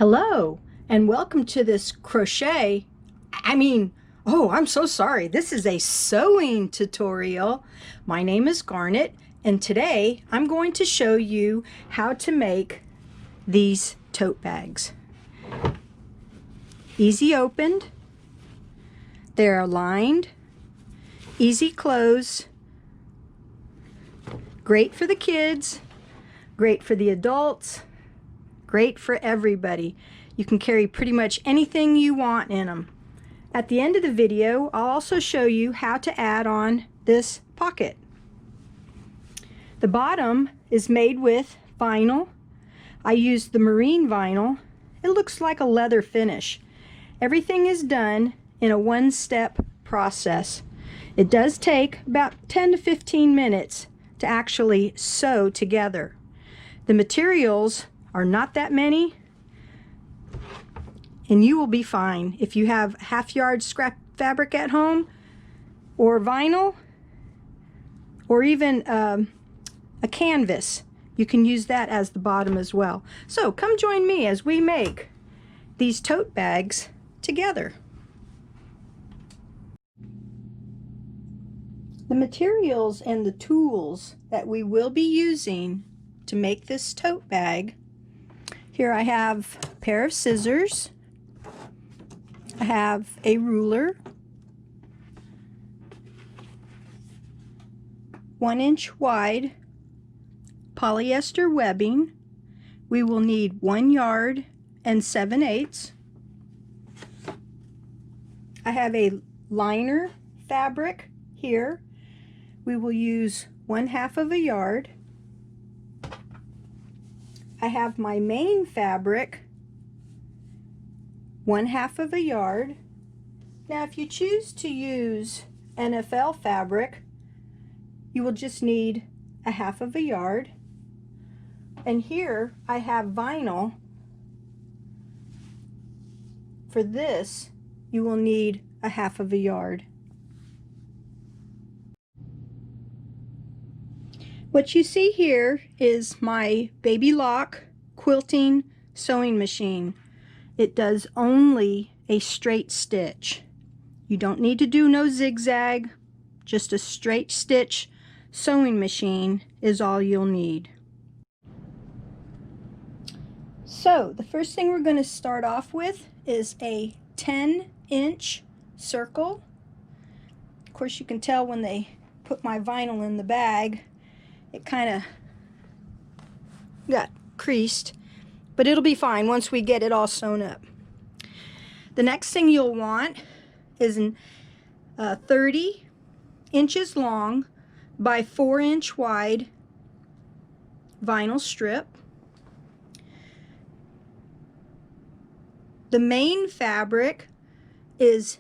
Hello and welcome to this I'm so sorry. This is a sewing tutorial. My name is Garnet and today I'm going to show you how to make these tote bags. Easy opened, they're lined, easy close, great for the kids, great for the adults, great for everybody. You can carry pretty much anything you want in them. At the end of the video, I'll also show you how to add on this pocket. The bottom is made with vinyl. I used the marine vinyl. It looks like a leather finish. Everything is done in a one-step process. It does take about 10 to 15 minutes to actually sew together. The materials are not that many, and you will be fine. If you have half-yard scrap fabric at home, or vinyl, or even a canvas, you can use that as the bottom as well. So come join me as we make these tote bags together. The materials and the tools that we will be using to make this tote bag: here I have a pair of scissors, I have a ruler, 1-inch wide polyester webbing. We will need 1 yard and 7/8. I have a liner fabric here. We will use 1/2 of a yard. I have my main fabric, 1/2 of a yard. Now if you choose to use NFL fabric, you will just need 1/2 of a yard. And here I have vinyl. For this, you will need 1/2 of a yard. What you see here is my Baby Lock quilting sewing machine. It does only a straight stitch. You don't need to do no zigzag, just a straight stitch sewing machine is all you'll need. So the first thing we're going to start off with is a 10-inch circle. Of course, you can tell when they put my vinyl in the bag, it kind of got creased, but it'll be fine once we get it all sewn up. The next thing you'll want is an 30 inches long by 4-inch wide vinyl strip. The main fabric is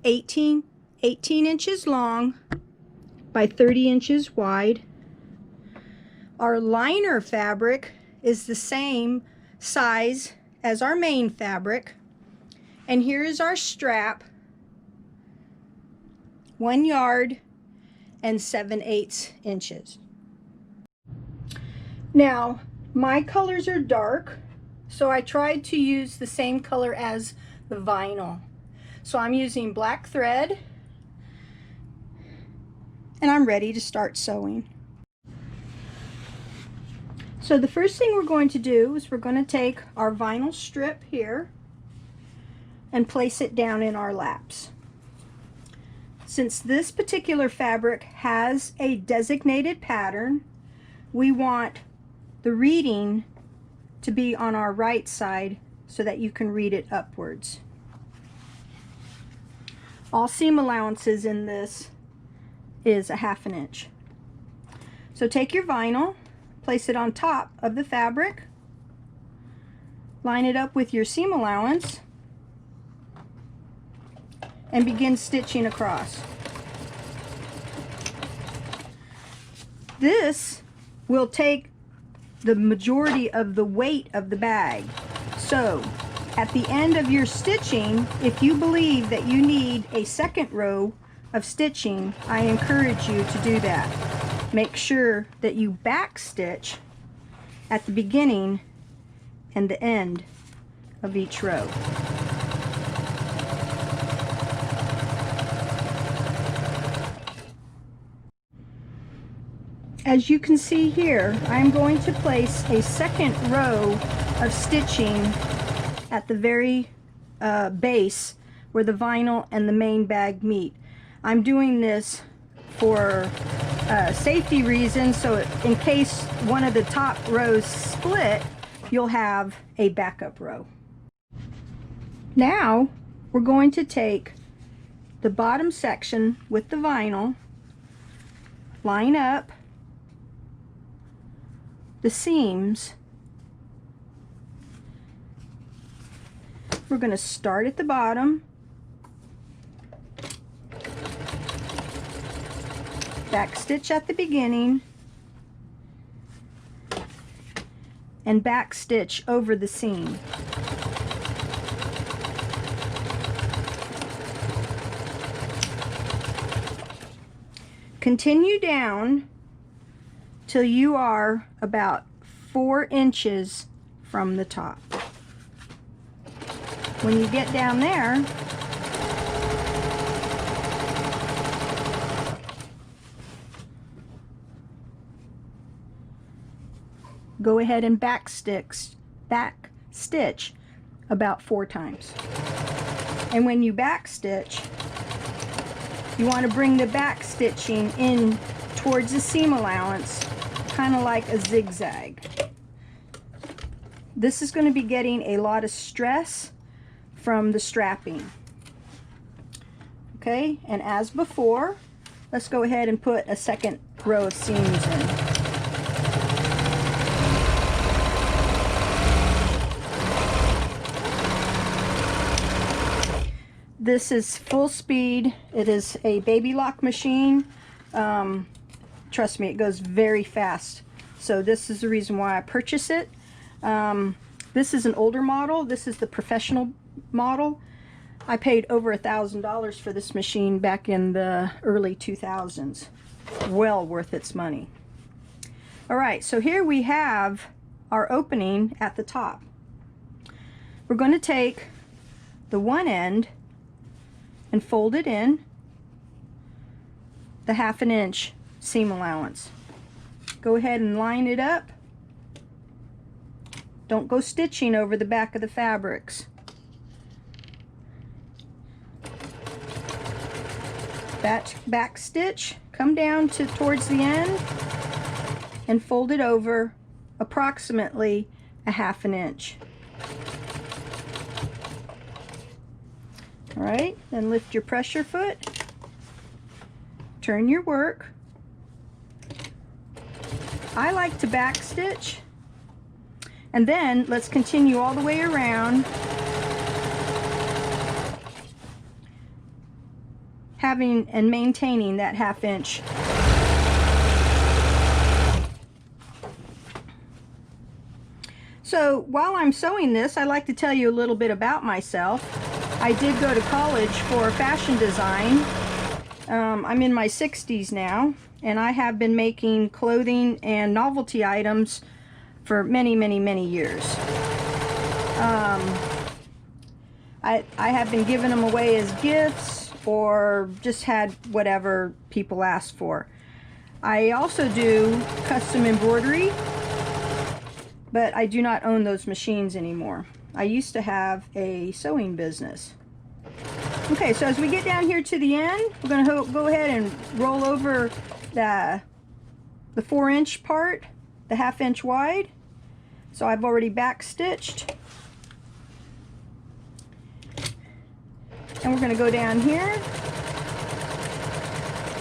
18 inches long by 30 inches wide. Our liner fabric is the same size as our main fabric. And here is our strap, 1 yard and 7/8 inches. Now, my colors are dark, so I tried to use the same color as the vinyl. So I'm using black thread, and I'm ready to start sewing. So the first thing we're going to do is we're going to take our vinyl strip here and place it down in our laps. Since this particular fabric has a designated pattern, we want the reading to be on our right side so that you can read it upwards. All seam allowances in this is 1/2 inch. So take your vinyl, place it on top of the fabric, line it up with your seam allowance, and begin stitching across. This will take the majority of the weight of the bag. So at the end of your stitching, if you believe that you need a second row of stitching, I encourage you to do that. Make sure that you back stitch at the beginning and the end of each row. As you can see here, I'm going to place a second row of stitching at the very base where the vinyl and the main bag meet. I'm doing this for safety reasons, so in case one of the top rows split, you'll have a backup row. Now we're going to take the bottom section with the vinyl, line up the seams. We're going to start at the bottom, back stitch at the beginning, and back stitch over the seam. Continue down till you are about 4 inches from the top. When you get down there, go ahead and back stitch about 4 times. And when you back stitch, you want to bring the back stitching in towards the seam allowance, kind of like a zigzag. This is going to be getting a lot of stress from the strapping. Okay, and as before, let's go ahead and put a second row of seams in. This is full speed. It is a baby lock machine. Trust me, it goes very fast. So this is the reason why I purchased it. This is an older model. This is the professional model. I paid over $1,000 for this machine back in the early 2000s. Well worth its money. All right, so here we have our opening at the top. We're going to take the one end and fold it in the 1/2 inch seam allowance. Go ahead and line it up. Don't go stitching over the back of the fabrics. Back stitch, come down to towards the end and fold it over approximately a 1/2 inch. All right, then lift your pressure foot, turn your work. I like to back stitch, and then let's continue all the way around, having and maintaining that 1/2 inch. So while I'm sewing this, I'd like to tell you a little bit about myself. I did go to college for fashion design. I'm in my 60s now, and I have been making clothing and novelty items for many, many, many years. I have been giving them away as gifts or just had whatever people asked for. I also do custom embroidery, but I do not own those machines anymore. I used to have a sewing business. Okay, so as we get down here to the end, we're going to go ahead and roll over the 4 inch part, the 1/2 inch wide. So I've already back stitched. And we're going to go down here,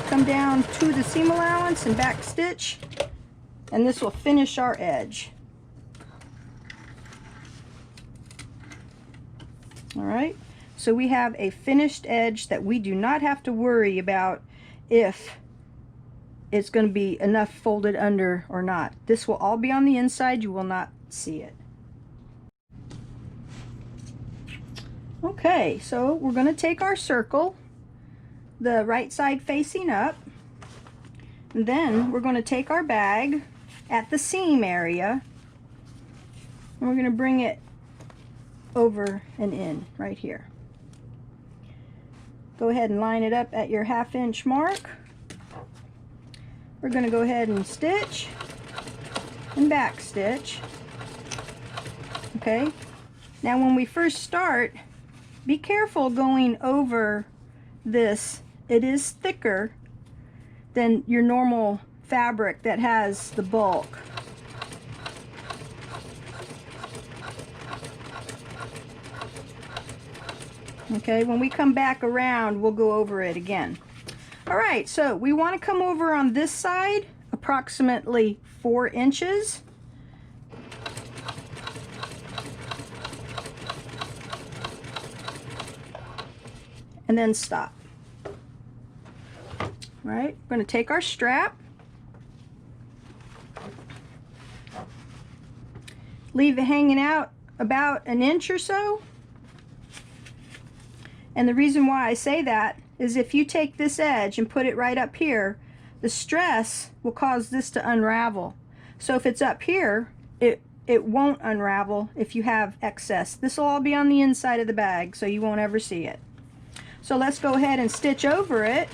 come down to the seam allowance and back stitch, and this will finish our edge. All right, so we have a finished edge that we do not have to worry about if it's going to be enough folded under or not. This will all be on the inside. You will not see it. Okay, so we're going to take our circle, the right side facing up, and then we're going to take our bag at the seam area And we're going to bring it over and in right here. Go ahead and line it up at your 1/2 inch mark. We're going to go ahead and stitch and back stitch. Okay, now when we first start, be careful going over this. It is thicker than your normal fabric that has the bulk. Okay, when we come back around, we'll go over it again. All right, so we want to come over on this side approximately 4 inches. And then stop. All right, we're going to take our strap, leave it hanging out about 1 inch or so. And the reason why I say that is if you take this edge and put it right up here, the stress will cause this to unravel. So if it's up here, it won't unravel if you have excess. This will all be on the inside of the bag, so you won't ever see it. So let's go ahead and stitch over it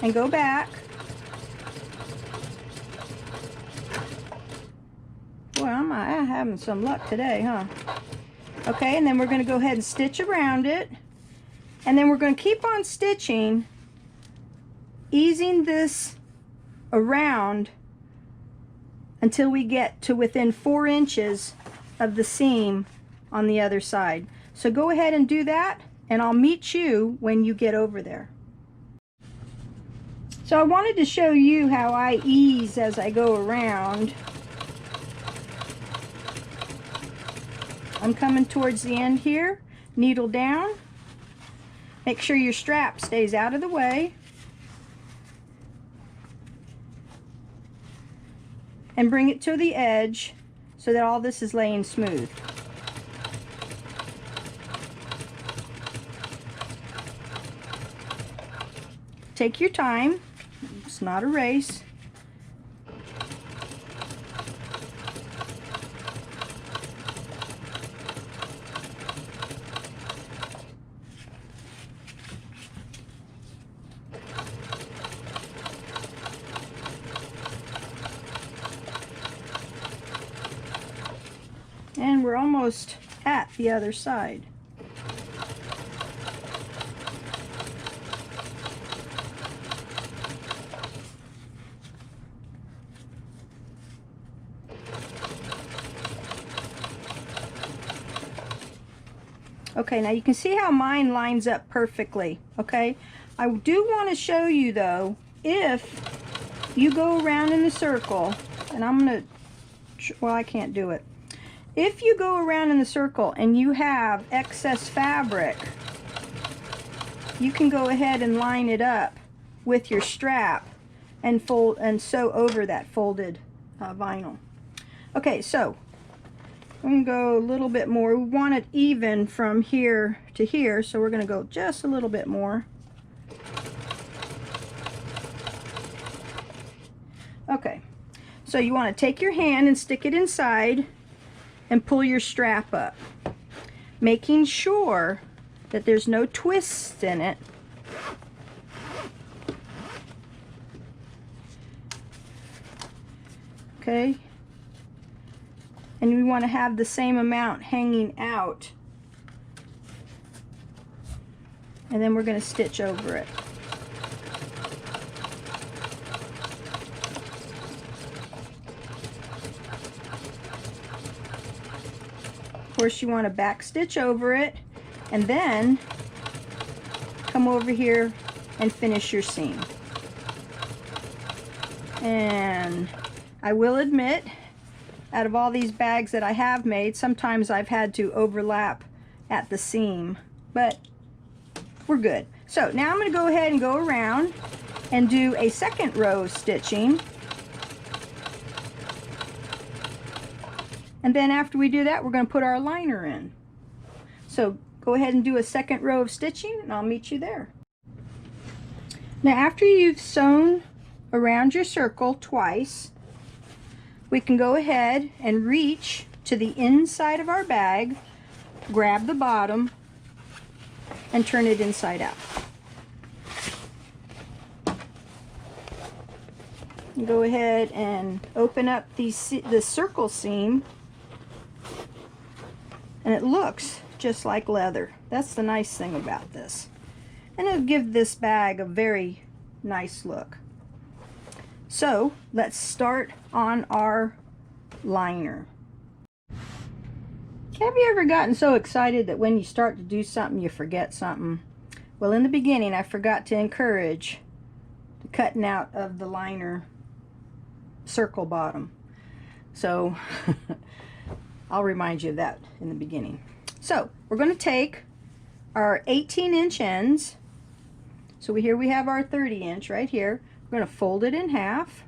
and go back. Boy, I'm having some luck today, huh? Okay, and then we're going to go ahead and stitch around it, and then we're going to keep on stitching, easing this around until we get to within 4 inches of the seam on the other side. So go ahead and do that, and I'll meet you when you get over there. So I wanted to show you how I ease as I go around. I'm coming towards the end here, needle down. Make sure your strap stays out of the way. And bring it to the edge so that all this is laying smooth. Take your time, it's not a race. And we're almost at the other side. Okay, now you can see how mine lines up perfectly, okay? I do want to show you though, if you go around in the circle, and I'm going to, well, I can't do it. If you go around in the circle and you have excess fabric, you can go ahead and line it up with your strap and fold and sew over that folded vinyl. Okay, so I'm going to go a little bit more. We want it even from here to here, so we're going to go just a little bit more. Okay, so you want to take your hand and stick it inside and pull your strap up, making sure that there's no twists in it. Okay, and we want to have the same amount hanging out, and then we're going to stitch over it. Of course, you want to back stitch over it and then come over here and finish your seam. And I will admit, out of all these bags that I have made, sometimes I've had to overlap at the seam, but we're good. So now I'm going to go ahead and go around and do a second row of stitching. And then after we do that, we're going to put our liner in. So go ahead and do a second row of stitching, and I'll meet you there. Now after you've sewn around your circle twice we can go ahead and reach to the inside of our bag, grab the bottom, and turn it inside out. Go ahead and open up the circle seam, and it looks just like leather. That's the nice thing about this, and it'll give this bag a very nice look. So let's start on our liner. Have you ever gotten so excited that when you start to do something you forget something? Well, in the beginning I forgot to encourage the cutting out of the liner circle bottom, so I'll remind you of that in the beginning. So we're going to take our 18-inch ends. So here we have our 30-inch right here. We're going to fold it in half,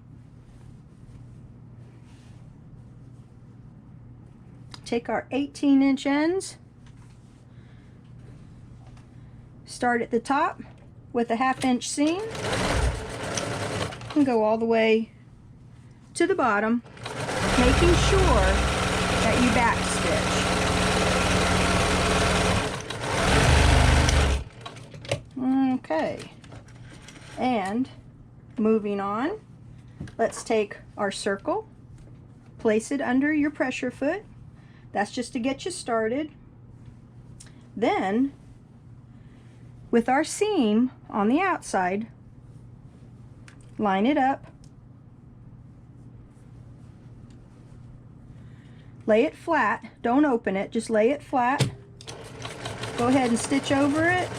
take our 18-inch ends, start at the top with a 1/2-inch seam, and go all the way to the bottom, making sure that you back stitch. Okay, and moving on, let's take our circle, place it under your pressure foot. That's just to get you started. Then with our seam on the outside, line it up, lay it flat, don't open it, just lay it flat. Go ahead and stitch over it.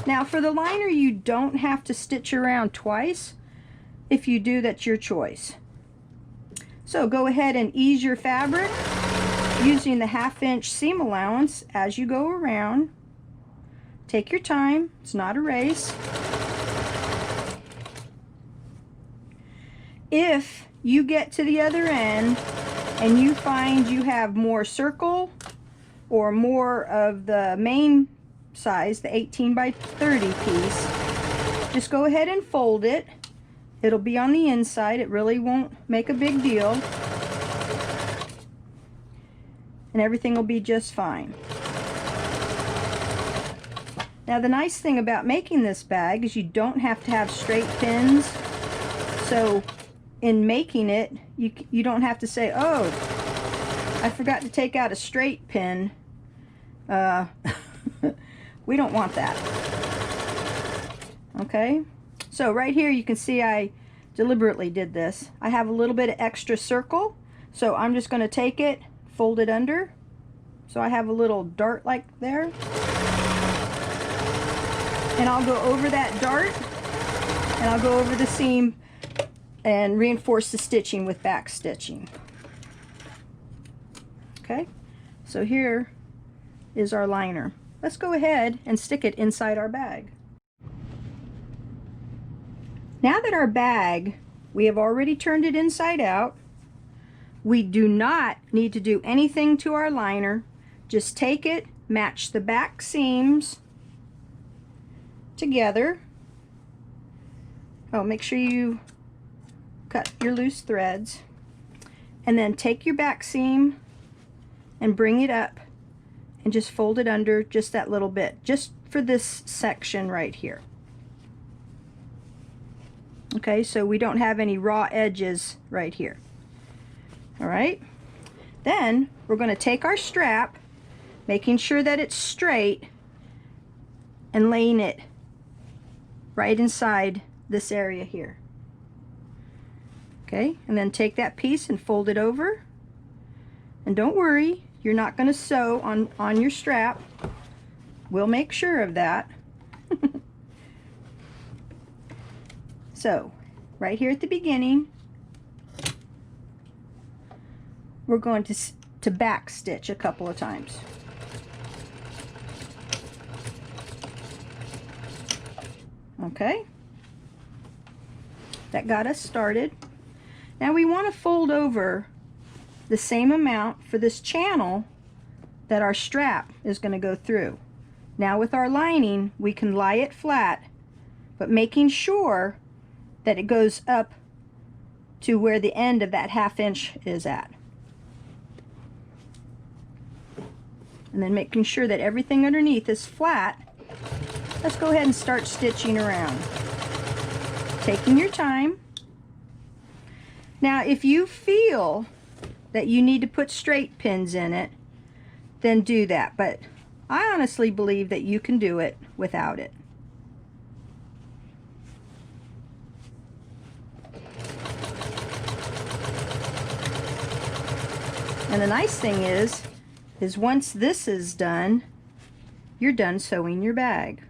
Now for the liner, you don't have to stitch around twice. If you do, that's your choice. So go ahead and ease your fabric using the 1/2-inch seam allowance as you go around. Take your time, it's not a race. If you get to the other end and you find you have more circle or more of the main size, the 18 by 30 piece, just go ahead and fold it. It'll be on the inside, it really won't make a big deal, and everything will be just fine. Now the nice thing about making this bag is you don't have to have straight pins, so in making it you don't have to say, oh, I forgot to take out a straight pin. We don't want that. Okay, so right here you can see I deliberately did this. I have a little bit of extra circle, so I'm just going to take it, fold it under, so I have a little dart like there, and I'll go over that dart and I'll go over the seam and reinforce the stitching with back stitching. Okay, so here is our liner. Let's go ahead and stick it inside our bag. Now that our bag, we have already turned it inside out, we do not need to do anything to our liner. Just take it, match the back seams together. Oh, make sure you cut your loose threads, and then take your back seam and bring it up and just fold it under just that little bit, just for this section right here. Okay, so we don't have any raw edges right here. All right, then we're going to take our strap, making sure that it's straight, and laying it right inside this area here. Okay, and then take that piece and fold it over, and don't worry, you're not going to sew on your strap. We'll make sure of that. So right here at the beginning, we're going to back stitch a couple of times. Okay, that got us started. Now we want to fold over the same amount for this channel that our strap is going to go through. Now with our lining, we can lie it flat, but making sure that it goes up to where the end of that 1/2 inch is at. And then making sure that everything underneath is flat, let's go ahead and start stitching around. Taking your time. Now, if you feel that you need to put straight pins in it, then do that. But I honestly believe that you can do it without it. And the nice thing is once this is done, you're done sewing your bag.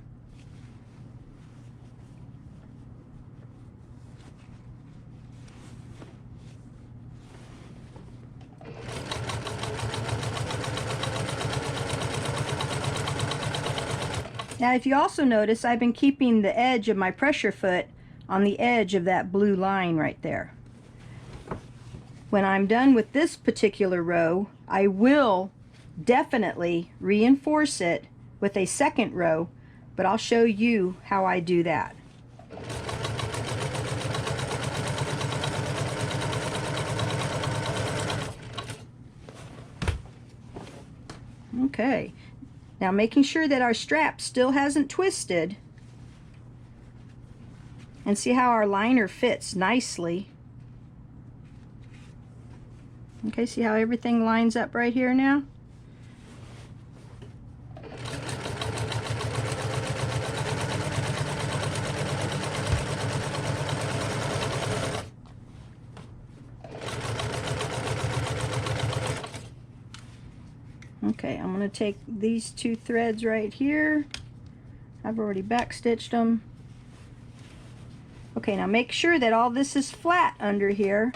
Now, if you also notice, I've been keeping the edge of my pressure foot on the edge of that blue line right there. When I'm done with this particular row, I will definitely reinforce it with a second row, but I'll show you how I do that. Okay, now making sure that our strap still hasn't twisted, and see how our liner fits nicely. Okay, see how everything lines up right here now? Okay, I'm going to take these 2 threads right here. I've already back stitched them. Okay, now make sure that all this is flat under here,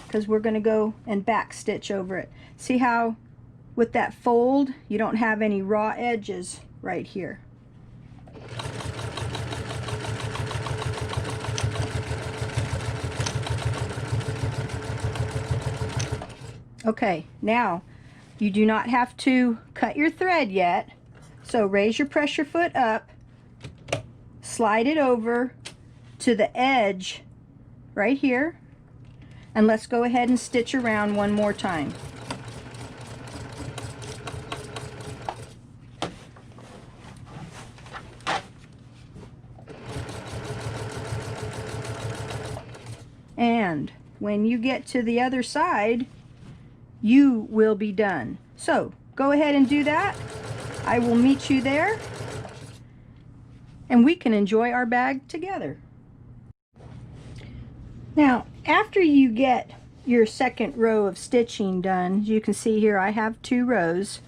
because we're going to go and back stitch over it. See how with that fold you don't have any raw edges right here. Okay, now you do not have to cut your thread yet, so raise your pressure foot up, slide it over to the edge right here, and let's go ahead and stitch around one more time. And when you get to the other side, you will be done. So go ahead and do that. I will meet you there, and we can enjoy our bag together. Now, after you get your second row of stitching done, as you can see here, I have 2 rows.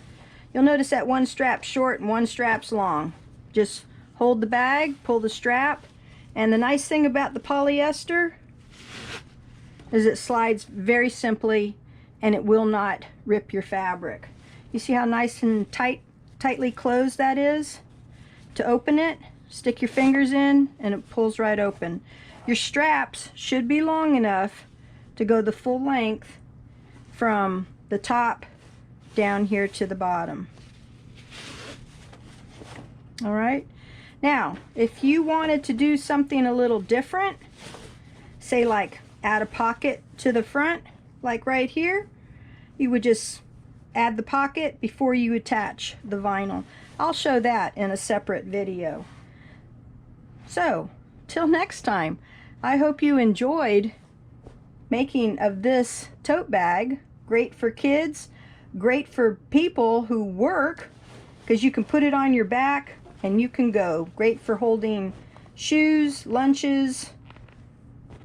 You'll notice that one strap's short and one strap's long. Just hold the bag, pull the strap, and the nice thing about the polyester is it slides very simply, and it will not rip your fabric. You see how nice and tightly closed that is? To open it, stick your fingers in and it pulls right open. Your straps should be long enough to go the full length from the top down here to the bottom. All right, now if you wanted to do something a little different, say like add a pocket to the front, like right here, you would just add the pocket before you attach the vinyl. I'll show that in a separate video. So till next time, I hope you enjoyed making of this tote bag. Great for kids, great for people who work, because you can put it on your back and you can go. Great for holding shoes, lunches,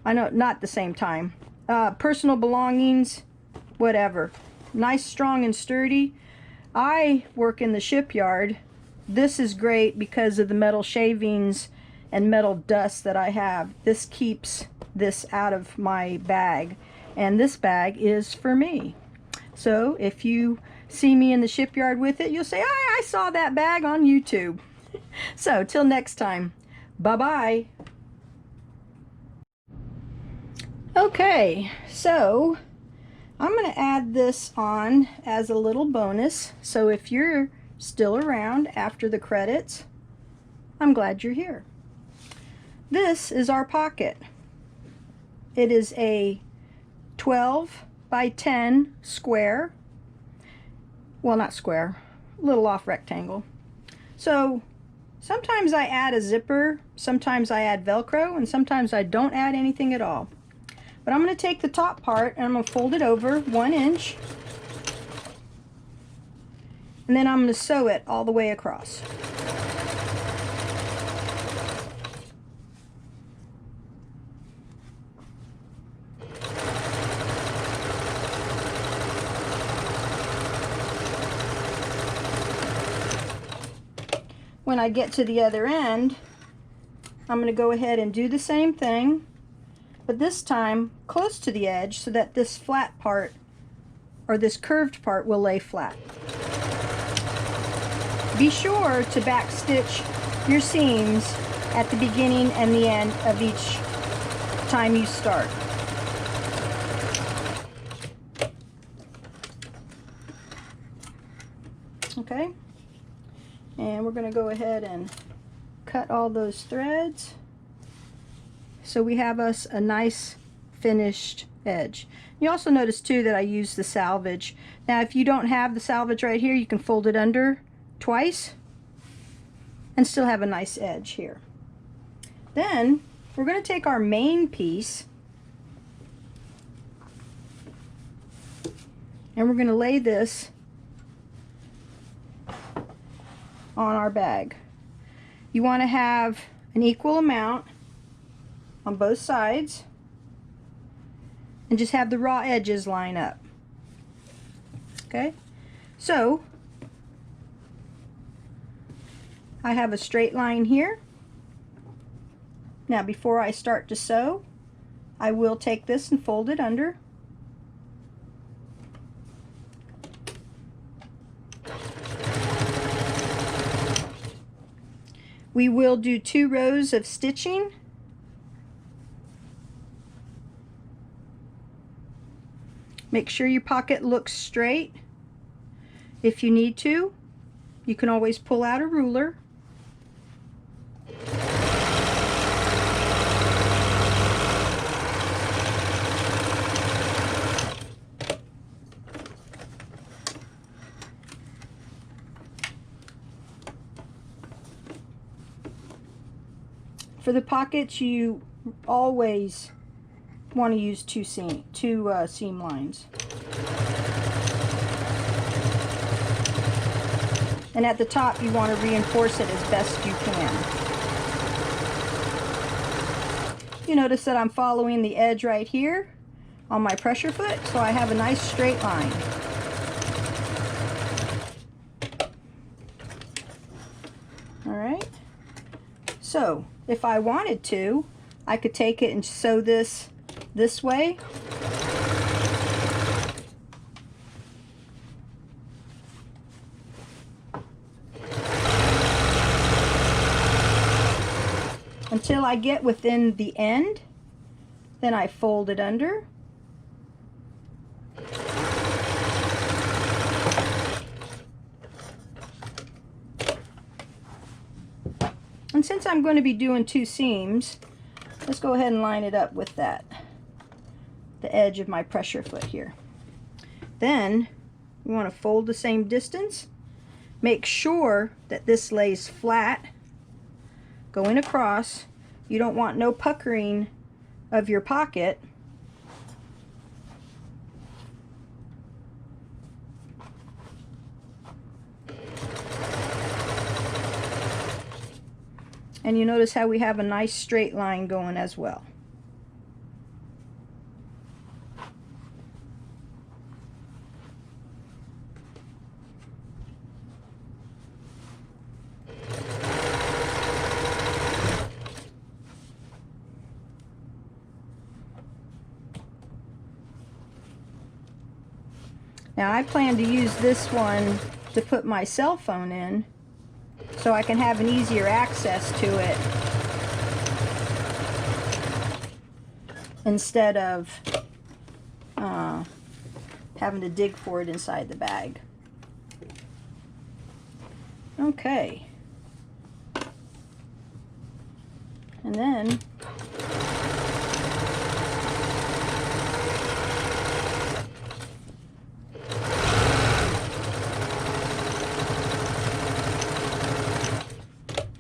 I know not at the same time, personal belongings, whatever. Nice, strong, and sturdy. I work in the shipyard. This is great because of the metal shavings and metal dust that I have. This keeps this out of my bag, and this bag is for me. So if you see me in the shipyard with it, you'll say, I saw that bag on YouTube. So till next time, bye-bye. Okay, so I'm going to add this on as a little bonus. So if you're still around after the credits, I'm glad you're here. This is our pocket. It is a 12 by 10 square. Well, not square, a little off rectangle. So sometimes I add a zipper, sometimes I add Velcro, and sometimes I don't add anything at all. But I'm going to take the top part and I'm going to fold it over 1 inch. And then I'm going to sew it all the way across. When I get to the other end, I'm going to go ahead and do the same thing, but this time close to the edge so that this flat part, or this curved part, will lay flat. Be sure to backstitch your seams at the beginning and the end of each time you start. Okay, and we're going to go ahead and cut all those threads so we have us a nice finished edge. You also notice too that I use the salvage. Now if you don't have the salvage right here, you can fold it under twice and still have a nice edge here. Then we're going to take our main piece and we're going to lay this on our bag. You want to have an equal amount on both sides and just have the raw edges line up. Okay, so I have a straight line here. Now before I start to sew, I will take this and fold it under. We will do 2 rows of stitching. Make sure your pocket looks straight. If you need to, you can always pull out a ruler. For the pockets, you always want to use two seam lines. And at the top, you want to reinforce it as best you can. You notice that I'm following the edge right here on my pressure foot, so I have a nice straight line. All right. So if I wanted to, I could take it and sew this way. Until I get within the end, then I fold it under. And since I'm going to be doing 2 seams, let's go ahead and line it up with the edge of my pressure foot here. Then we want to fold the same distance. Make sure that this lays flat going across. You don't want no puckering of your pocket. And you notice how we have a nice straight line going as well. Now I plan to use this one to put my cell phone in, so I can have an easier access to it instead of having to dig for it inside the bag. Okay. And then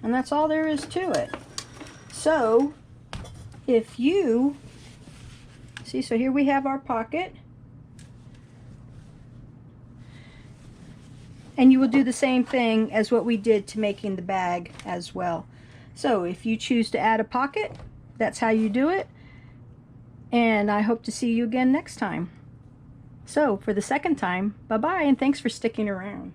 And that's all there is to it. So if you see, so here we have our pocket, and you will do the same thing as what we did to making the bag as well. So if you choose to add a pocket, that's how you do it. And I hope to see you again next time. So for the second time, bye-bye, and thanks for sticking around.